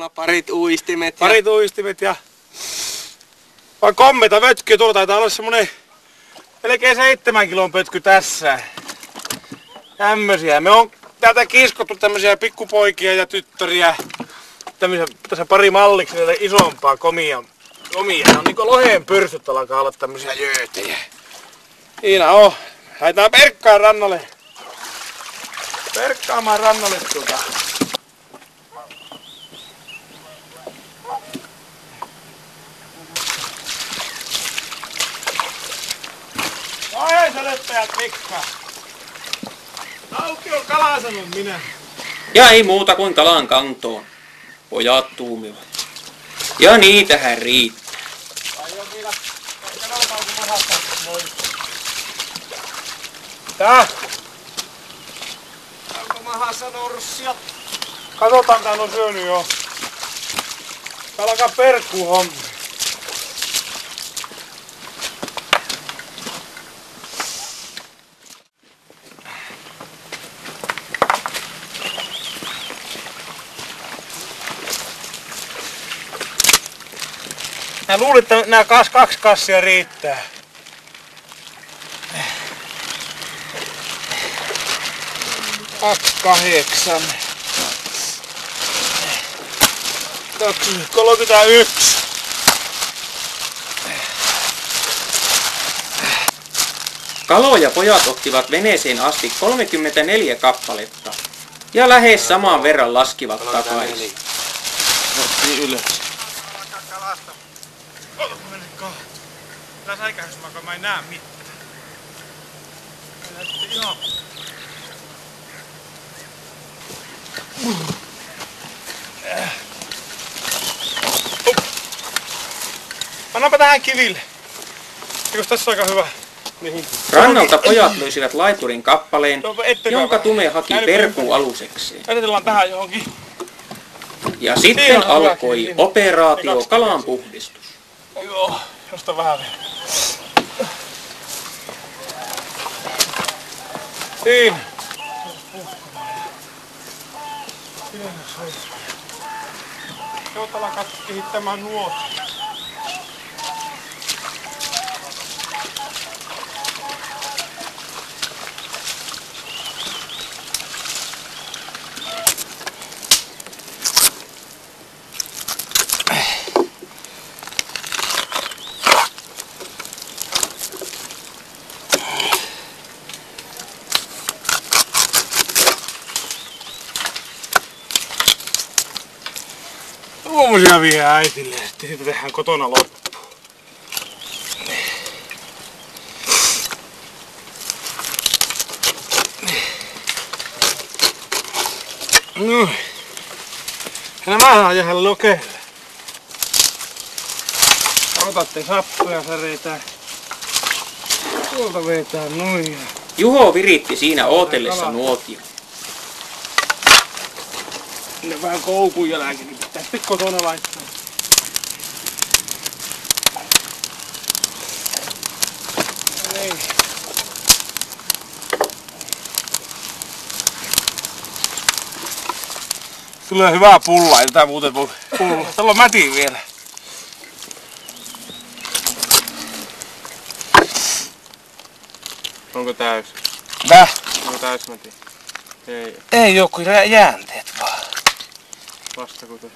Mulla on parit uistimet. Parit uistimet ja... Vaan kommeta pötkyä. Tuolla taitaa olla semmonen... Melkein 7 kilon pötky tässä. Tämmösiä. Me on täältä kiskottu tämmösiä pikkupoikia ja tyttöriä. Tämmösiä, tässä pari malliksi näitä isompaa komia. Ne on niinku lohen pyrsyt alkaa olla tämmösiä jöötejä. Siinä on. Lähdetään perkkaan rannalle. Perkkaamaan rannalle tuota. No ei sä löppäjät pikkaa. Auki on kalaa, sanon minä. Ja ei muuta kuin kalan kantoon. Pojat tuumivat. Ja niitähän riittää. Ai on vielä. Ehkä nalmaan kun mahasta. Moi. Tää? Onko mahassa norssia? Katsotaan, täällä on syönyt jo. Tää alkaa perkkuu hommi. Mä luulin, että nää 2 kassia riittää. Kaksi 8. 31. Kaloja pojat ottivat veneeseen asti 34 kappaletta. Ja lähes saman verran laskivat takaisin. Otti ylös. Tää säikähys mä en näe mitään. Ihan... Pannaanpa tähän kiville. Eikös tässä aika hyvä? Mihin? Rannalta pojat löysivät laiturin kappaleen, jonka Tume haki perkualusekseen. Asetellaan tähän johonkin. Ja sitten alkoi operaatio kalanpuhdistus. Joo, josta vähän vielä. Siinä. Joutala katso kehittämään nuotia. Tuommoisia vie äitille, että siitä tehdään kotona loppu. No. Ja nämä jäähän lokeille. Otatte sappuja, säreitään. Tuolta vetään noin. Juho viritti siinä ootellessa nuotio. Ne vähän koukun jälkeen, niin pitää sitten kotona laittaa. Niin. Tulee hyvää pullaa, ei tätä muuten voi pullaa. Täällä on mäti vielä. Onko täys? Täh? Onko täys mäti? Ei. Ei oo kuin jäänteet vaan. Vasta kuten.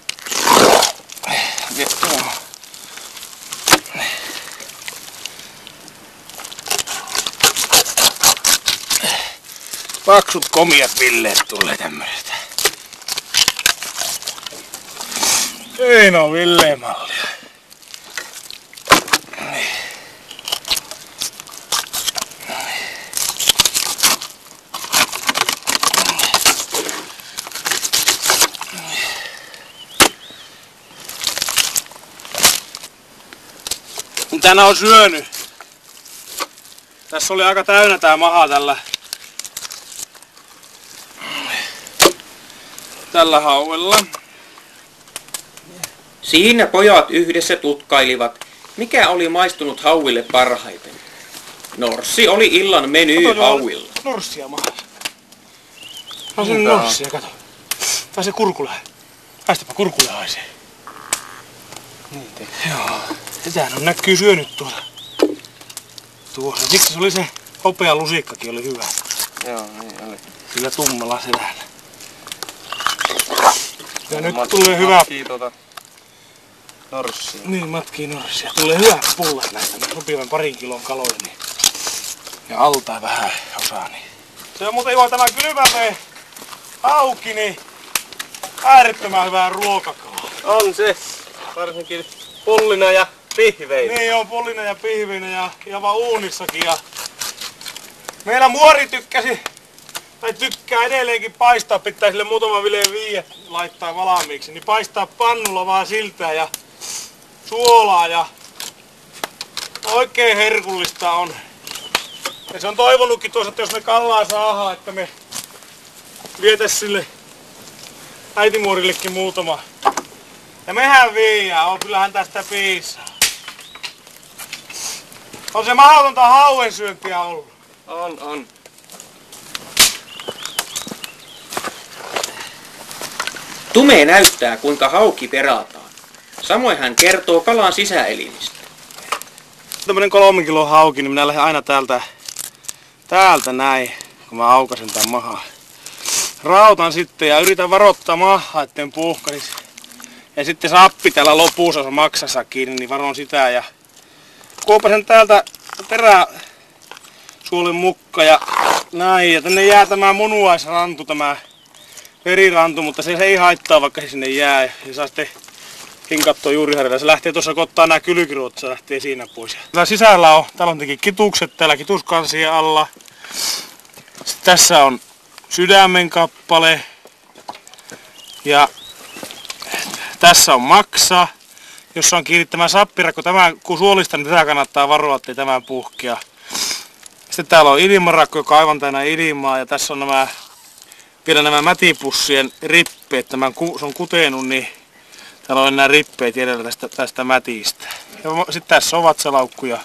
Paksut komiat villeet tulee tämmöistä. Ei no villeen mallia. Tänä on syönyt. Tässä oli aika täynnä tää maha tällä hauella. Siinä pojat yhdessä tutkailivat, mikä oli maistunut hauille parhaiten. Norssi oli illan meny hauilla. Norssia mahassa. No se on norssia, kato. Tai se kurku lähe. Haistapa kurkulle haisee. Niin tekee. Joo. Setähän on näkyy syönyt tuolla. Tuossa. Siksi se oli se hopea lusikkakin oli hyvä. Joo, niin oli. Sillä tummalla selällä. Ja nyt Mat- tulee hyvä... matkii norssia. Niin, matkii norssia. Tulee hyvä pullat näistä. Me sopivan 2 kilon kaloja. Niin. Ja altaa vähän osaa. Niin. Se on muuten Juha tämä kylmävee hauki, niin äärettömän hyvää ruokakalaa. On se. Varsinkin pullina ja pihveinä. Niin on pullina ja pihvinä ja vaan uunissakin. Ja meillä muori tykkäsi, tai tykkää edelleenkin paistaa, pitää sille muutama vileen viiet laittaa valmiiksi, niin paistaa pannulla vaan siltää ja suolaa ja oikein herkullista on. Ja se on toivonutkin tuossa, että jos me kallaa saadaan, että me vietäis sille äitimuorillekin muutama. Ja mehän viiää, kyllähän tästä piisaa. On se mahdotonta hauensyöntiä ollut. On. Tume näyttää, kuinka hauki perataan. Samoin hän kertoo kalan sisäelimistä. Tämmönen 3 kilon hauki, niin minä lähden aina täältä näin, kun mä aukasen tän mahaa. Rautan sitten ja yritän varoittaa mahaa, etten puhkaisi. Ja sitten sappi täällä lopussa on maksassa kiinni, niin varon sitä ja kuopasen täältä peräsuolen mukka ja näin. Ja tänne jää tämä munuaisrantu, tämä verirantu, mutta se ei haittaa, vaikka se sinne jää. Ja saa sitten hinkattua juuriharjalla. Se lähtee tuossa, kun ottaa nämä kylkiruot, se lähtee siinä pois. Täällä sisällä on, täällä on tietenkin kitukset, täällä kituskansien alla. Sitten tässä on sydämen kappale. Ja tässä on maksa, jossa on kiinni tämä sappirakko. Kun suolista, niin tätä kannattaa varoa, ettei tämän puhkea. Sitten täällä on ilmarakko, joka on aivan täynnä ilmaa. Ja tässä on vielä nämä mätipussien rippeet. Se on kutenut, niin täällä on nämä rippeet jäljellä tästä mätistä. Ja sitten tässä on vatsalaukkuja.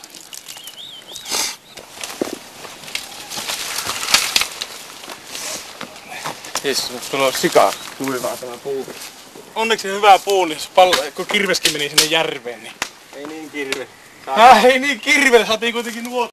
Jes, tuolla on sika kuivaa tämä puuki. Onneksi hyvä puu, niin kun kirveskin meni sinne järveen. Niin. Ei niin kirve. Ei niin kirveellä, saatiin kuitenkin nuo.